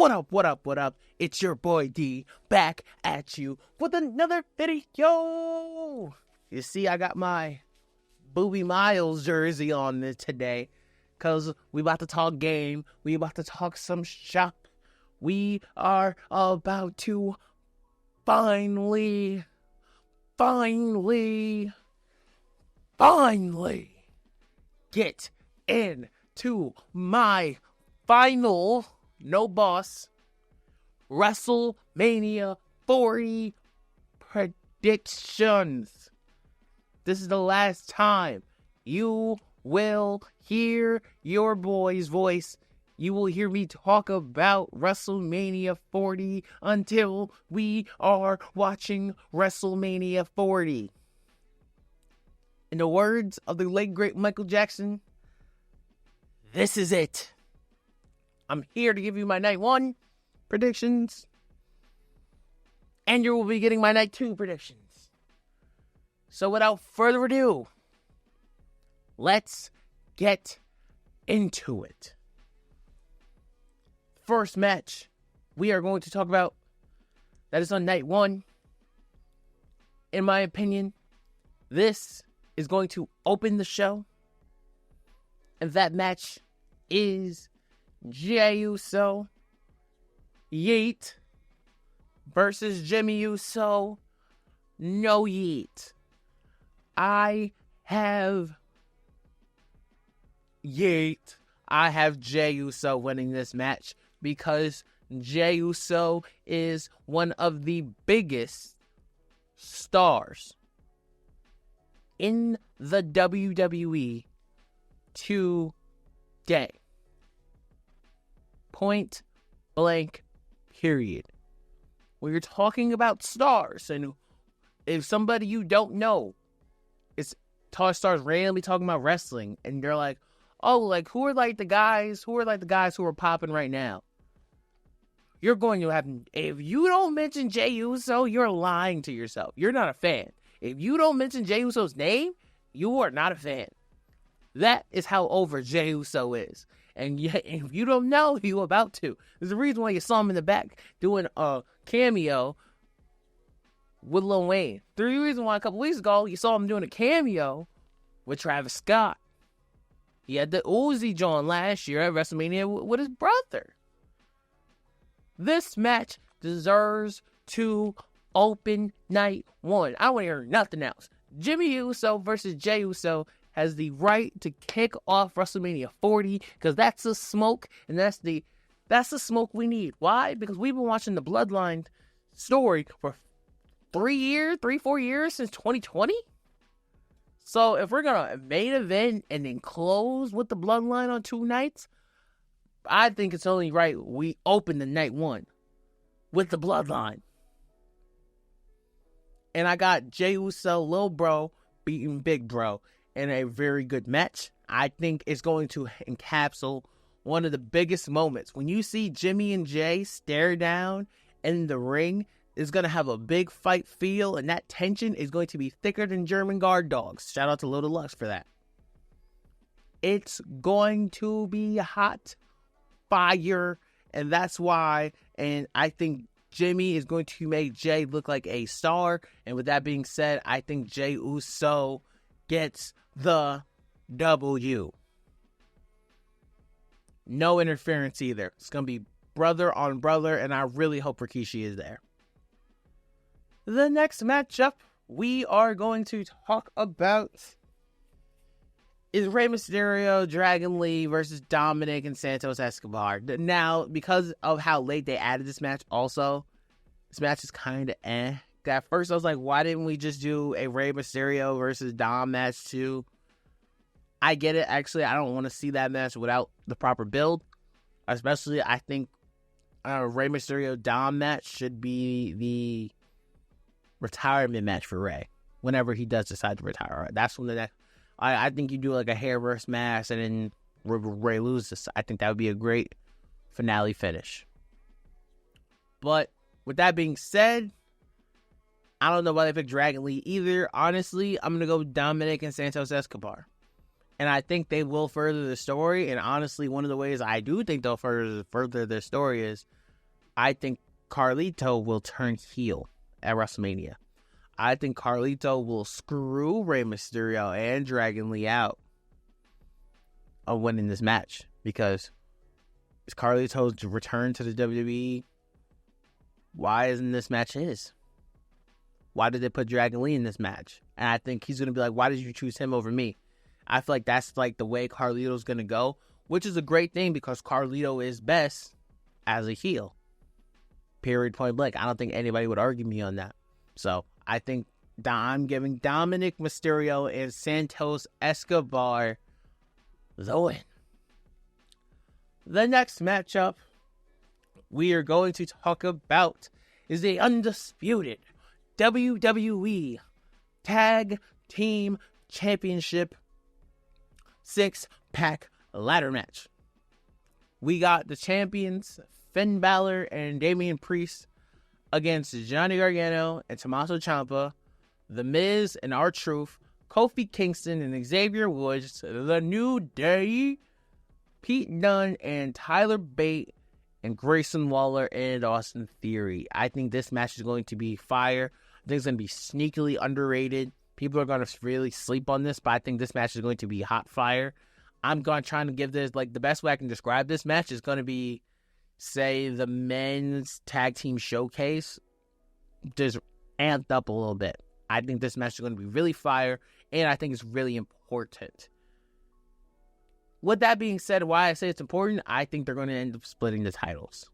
What up, what up, what up? It's your boy D back at you with another video. You see, I got my Booby Miles jersey on this today because we about to talk game. We about to talk some shop. We are about to finally get into my final, no boss, Wrestlemania 40 predictions. This is the last time you will hear your boy's voice. You will hear me talk about WrestleMania 40 until we are watching WrestleMania 40. In the words of the late great Michael Jackson, this is it. I'm here to give you my night 1 predictions, and you will be getting my night 2 predictions. So without further ado, let's get into it. First match we are going to talk about that is on night 1. In my opinion, this is going to open the show. And that match is Jey Uso, Yeet, versus Jimmy Uso, no Yeet. I have Jey Uso winning this match because Jey Uso is one of the biggest stars in the WWE today. Point blank, period. When you're talking about stars, and if somebody you don't know is stars randomly talking about wrestling, and they're like, oh, like, who are the guys who are popping right now? You're going to have, if you don't mention Jey Uso, you're lying to yourself. You're not a fan. If you don't mention Jey Uso's name, you are not a fan. That is how over Jey Uso is. And yet, if you don't know, you about to. There's a reason why you saw him in the back doing a cameo with Lil Wayne. The reason why a couple weeks ago you saw him doing a cameo with Travis Scott. He had the Uzi joint last year at WrestleMania with his brother. This match deserves to open night 1. I don't want to hear nothing else. Jimmy Uso versus Jey Uso has the right to kick off WrestleMania 40 because that's the smoke, and that's the smoke we need. Why? Because we've been watching the Bloodline story for 4 years since 2020. So if we're gonna main event and then close with the Bloodline on 2 nights, I think it's only right we open the night 1 with the Bloodline. And I got Jey Uso, Lil Bro, beating Big Bro in a very good match. I think it's going to encapsulate one of the biggest moments. When you see Jimmy and Jey stare down in the ring, it's going to have a big fight feel, and that tension is going to be thicker than German guard dogs. Shout out to Lil Deluxe for that. It's going to be hot fire, and that's why, and I think Jimmy is going to make Jey look like a star. And with that being said, I think Jey Uso gets the W. No interference either. It's going to be brother on brother, and I really hope Rikishi is there. The next matchup we are going to talk about is Rey Mysterio, Dragon Lee versus Dominic and Santos Escobar. Now, because of how late they added this match also, this match is kind of eh. At first, I was like, why didn't we just do a Rey Mysterio versus Dom match too? I get it. Actually, I don't want to see that match without the proper build. Especially, I think Rey Mysterio Dom match should be the retirement match for Rey whenever he does decide to retire. That's when I think you do like a hair versus mask and then Rey loses. I think that would be a great finale finish. But with that being said, I don't know why they picked Dragon Lee either. Honestly, I'm going to go Dominic and Santos Escobar. And I think they will further the story. And honestly, one of the ways I do think they'll further their story is I think Carlito will turn heel at WrestleMania. I think Carlito will screw Rey Mysterio and Dragon Lee out of winning this match, because it's Carlito's return to the WWE. Why isn't this match his? Why did they put Dragon Lee in this match? And I think he's going to be like, why did you choose him over me? I feel like that's like the way Carlito's going to go, which is a great thing because Carlito is best as a heel. Period, point blank. I don't think anybody would argue me on that. So I think I'm giving Dominic Mysterio and Santos Escobar the win. The next matchup we are going to talk about is the Undisputed WWE Tag Team Championship 6-pack ladder match. We got the champions Finn Balor and Damian Priest against Johnny Gargano and Tommaso Ciampa, The Miz and R-Truth, Kofi Kingston and Xavier Woods, The New Day, Pete Dunne and Tyler Bate, and Grayson Waller and Austin Theory. I think this match is going to be fire. I think it's going to be sneakily underrated. People are going to really sleep on this, but I think this match is going to be hot fire. I'm going to try to give this, like, the best way I can describe this match is going to be, say, the men's tag team showcase just amped up a little bit. I think this match is going to be really fire, and I think it's really important. With that being said, why I say it's important, I think they're going to end up splitting the titles.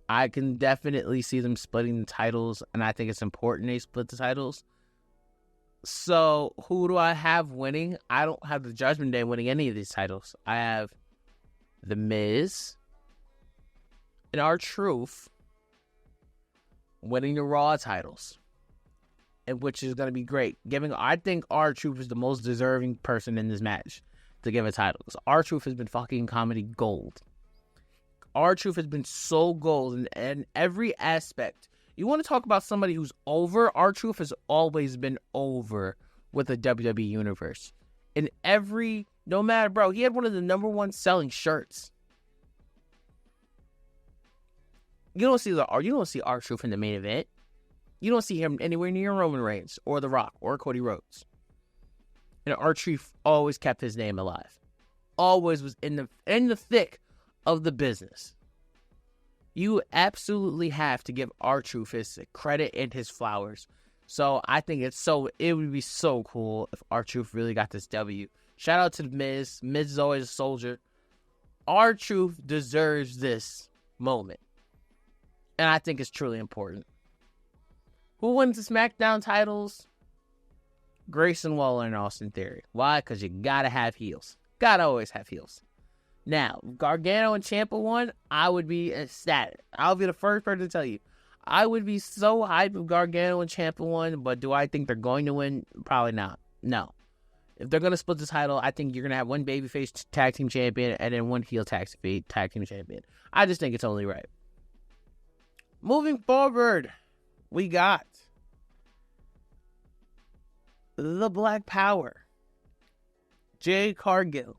I can definitely see them splitting the titles, and I think it's important they split the titles. So, who do I have winning? I don't have the Judgment Day winning any of these titles. I have The Miz and R-Truth winning the Raw titles, and which is going to be great. I think R-Truth is the most deserving person in this match to give a title, because R-Truth has been fucking comedy gold. R-Truth has been so gold in every aspect. You want to talk about somebody who's over? R-Truth has always been over with the WWE Universe. In every, no matter, bro, he had one of the number one selling shirts. You don't see R-Truth in the main event. You don't see him anywhere near Roman Reigns or The Rock or Cody Rhodes. And R-Truth always kept his name alive. Always was in the thick of the business. You absolutely have to give R-Truth his credit and his flowers. So I think it would be so cool if R-Truth really got this W. Shout out to The Miz. Miz is always a soldier. R-Truth deserves this moment. And I think it's truly important. Who wins the SmackDown titles? Grayson Waller and Austin Theory. Why? Because you gotta have heels. Gotta always have heels. Now, Gargano and Ciampa won, I would be ecstatic. I'll be the first person to tell you. I would be so hyped if Gargano and Ciampa won, but do I think they're going to win? Probably not. No. If they're going to split the title, I think you're going to have one babyface tag team champion and then one heel tag team champion. I just think it's only right. Moving forward, we got the Black Power. Jade Cargill,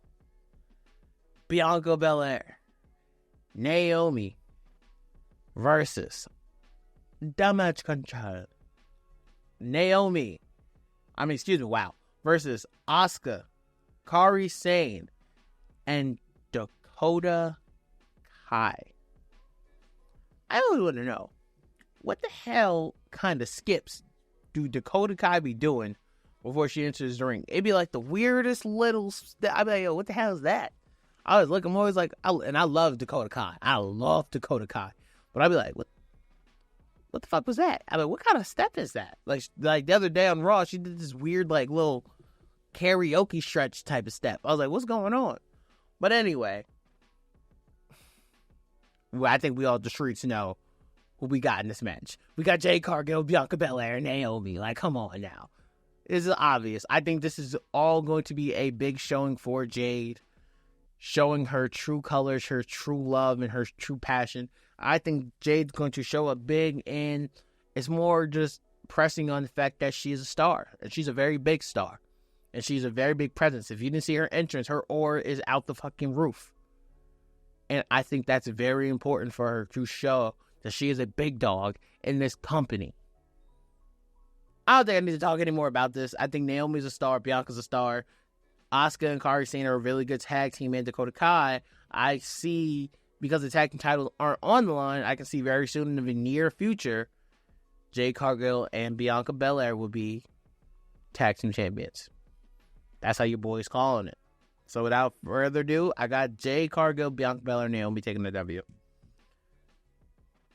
Bianca Belair, Naomi versus Damage Control. Versus Asuka, Kairi Sane, and Dakota Kai. I really want to know, what the hell kind of skips do Dakota Kai be doing before she enters the ring? It'd be like the weirdest little step. I'd be like, yo, what the hell is that? I'm always like, and I love Dakota Kai. I love Dakota Kai. But I'd be like, what the fuck was that? I mean, what kind of step is that? Like the other day on Raw, she did this weird, like, little karaoke stretch type of step. I was like, what's going on? But anyway, I think we all the streets know who we got in this match. We got Jade Cargill, Bianca Belair, and Naomi. Like, come on now. This is obvious. I think this is all going to be a big showing for Jade, showing her true colors, her true love, and her true passion. I think Jade's going to show up big, and it's more just pressing on the fact that she is a star, and she's a very big star, and she's a very big presence. If you didn't see her entrance, her aura is out the fucking roof. And I think that's very important for her to show that she is a big dog in this company. I don't think I need to talk anymore about this. I think Naomi's a star. Bianca's a star. Asuka and Kairi Sane are a really good tag team. And Dakota Kai, I see, because the tag team titles aren't on the line, I can see very soon in the near future, Jade Cargill and Bianca Belair will be tag team champions. That's how your boy's calling it. So without further ado, I got Jade Cargill, Bianca Belair, Naomi taking the W.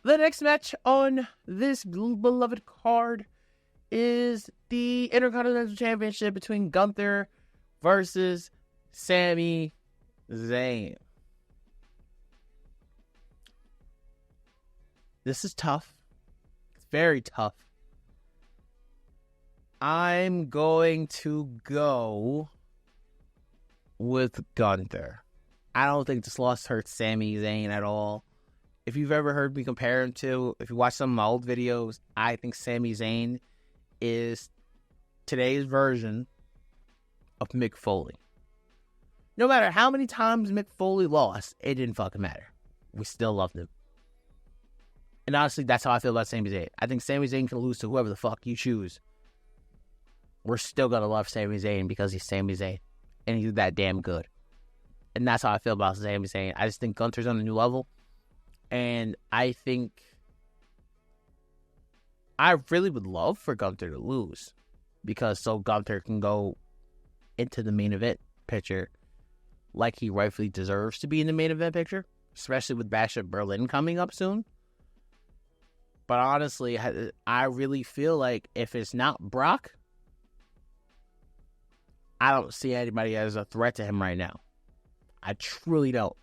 The next match on this beloved card is the Intercontinental Championship between Gunther versus Sami Zayn. This is tough. It's very tough. I'm going to go with Gunther. I don't think this loss hurts Sami Zayn at all. If you've ever heard me compare him to, if you watch some of my old videos, I think Sami Zayn is today's version of Mick Foley. No matter how many times Mick Foley lost, it didn't fucking matter. We still loved him. And honestly, that's how I feel about Sami Zayn. I think Sami Zayn can lose to whoever the fuck you choose. We're still gonna love Sami Zayn because he's Sami Zayn. And he's that damn good. And that's how I feel about Sami Zayn. I just think Gunther's on a new level. And I think I really would love for Gunther to lose, because so Gunther can go into the main event picture like he rightfully deserves to be in the main event picture, especially with Bash at Berlin coming up soon. But honestly, I really feel like if it's not Brock, I don't see anybody as a threat to him right now. I truly don't.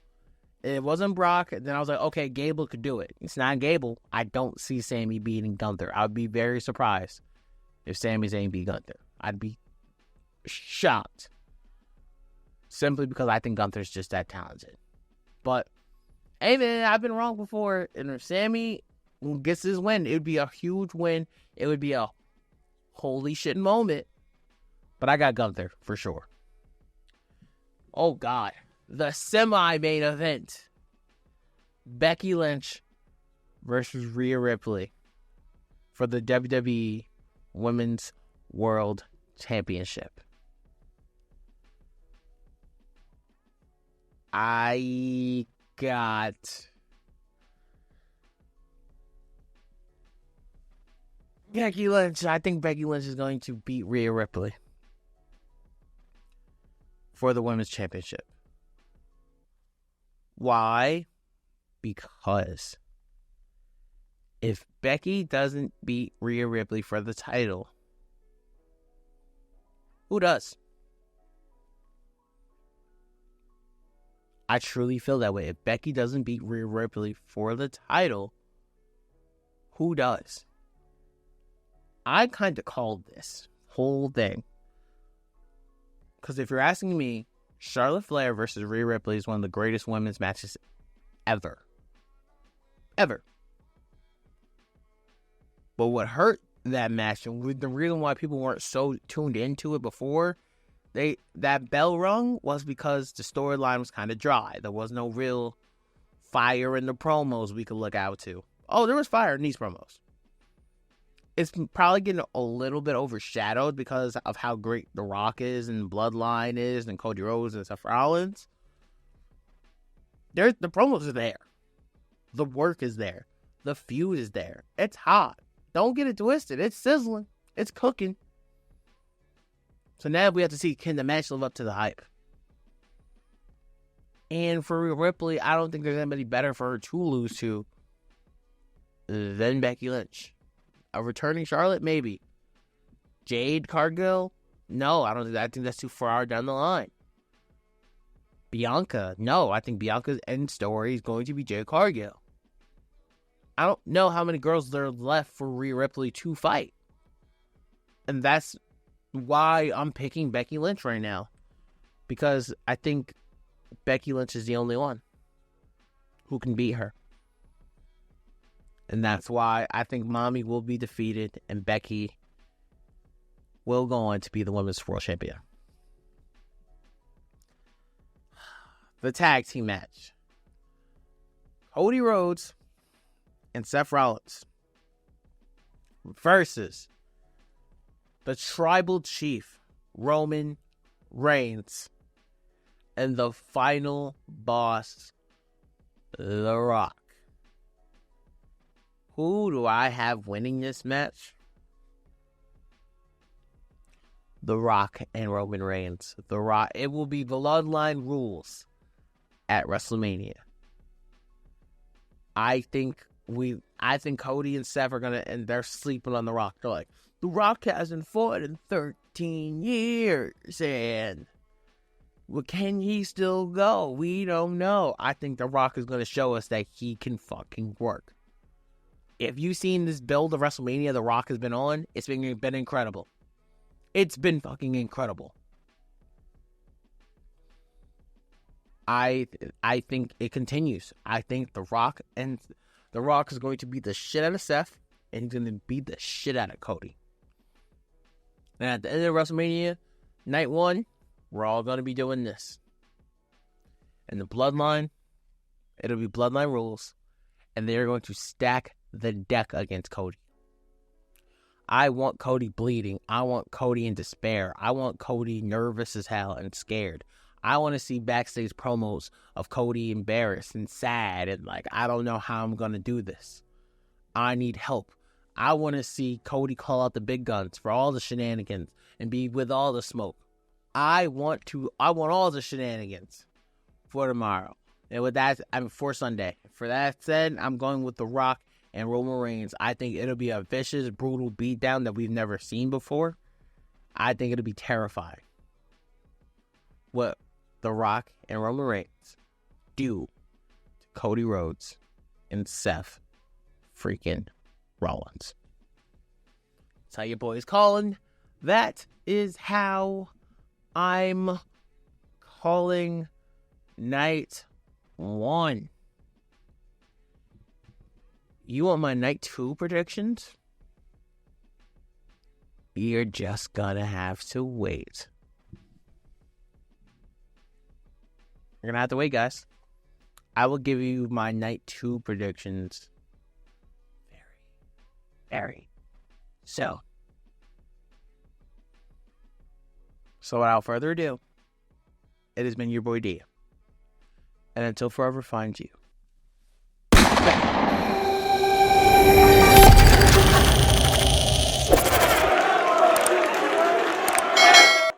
If it wasn't Brock, then I was like, okay, Gable could do it. It's not Gable. I don't see Sami beating Gunther. I would be very surprised if Sami Zayn beat Gunther. I'd be shocked. Simply because I think Gunther's just that talented. But, hey man, I've been wrong before. And if Sami gets his win, it would be a huge win. It would be a holy shit moment. But I got Gunther for sure. Oh God. The semi-main event. Becky Lynch versus Rhea Ripley for the WWE Women's World Championship. I got Becky Lynch. I think Becky Lynch is going to beat Rhea Ripley for the Women's Championship. Why? Because if Becky doesn't beat Rhea Ripley for the title, who does? I truly feel that way. If Becky doesn't beat Rhea Ripley for the title, who does? I kind of called this whole thing. Because if you're asking me, Charlotte Flair versus Rhea Ripley is one of the greatest women's matches ever. Ever. But what hurt that match, and the reason why people weren't so tuned into it before, that bell rung, was because the storyline was kind of dry. There was no real fire in the promos we could look out to. Oh, there was fire in these promos. It's probably getting a little bit overshadowed because of how great The Rock is and Bloodline is and Cody Rhodes and Seth Rollins. The promos are there. The work is there. The feud is there. It's hot. Don't get it twisted. It's sizzling. It's cooking. So now we have to see, can the match live up to the hype? And for Rhea Ripley, I don't think there's anybody better for her to lose to than Becky Lynch. A returning Charlotte, maybe. Jade Cargill? No, I don't think that. I think that's too far down the line. Bianca? No, I think Bianca's end story is going to be Jade Cargill. I don't know how many girls there are left for Rhea Ripley to fight. And that's why I'm picking Becky Lynch right now. Because I think Becky Lynch is the only one who can beat her. And that's why I think Mommy will be defeated and Becky will go on to be the Women's World Champion. The tag team match. Cody Rhodes and Seth Rollins versus the Tribal Chief, Roman Reigns, and the final boss, The Rock. Who do I have winning this match? The Rock and Roman Reigns. The Rock. It will be Bloodline rules at WrestleMania. I think Cody and Seth are gonna, and they're sleeping on The Rock. They're like, The Rock hasn't fought in 13 years, and well, can he still go? We don't know. I think The Rock is gonna show us that he can fucking work. If you've seen this build of WrestleMania The Rock has been on, it's been incredible. It's been fucking incredible. I think it continues. I think The Rock is going to beat the shit out of Seth, and he's going to beat the shit out of Cody. And at the end of WrestleMania, night 1, we're all going to be doing this. And the Bloodline, it'll be Bloodline rules, and they're going to stack the deck against Cody. I want Cody bleeding. I want Cody in despair. I want Cody nervous as hell and scared. I want to see backstage promos of Cody embarrassed and sad and like, I don't know how I'm going to do this. I need help. I want to see Cody call out the big guns for all the shenanigans and be with all the smoke. I want all the shenanigans for tomorrow. And with that, for Sunday. For that said, I'm going with The Rock and Roman Reigns. I think it'll be a vicious, brutal beatdown that we've never seen before. I think it'll be terrifying what The Rock and Roman Reigns do to Cody Rhodes and Seth freaking Rollins. That's how your boy's calling. That is how I'm calling night 1. You want my night 2 predictions? You're just gonna have to wait. You're gonna have to wait, guys. I will give you my night 2 predictions very soon. So without further ado, it has been your boy D. And until forever finds you.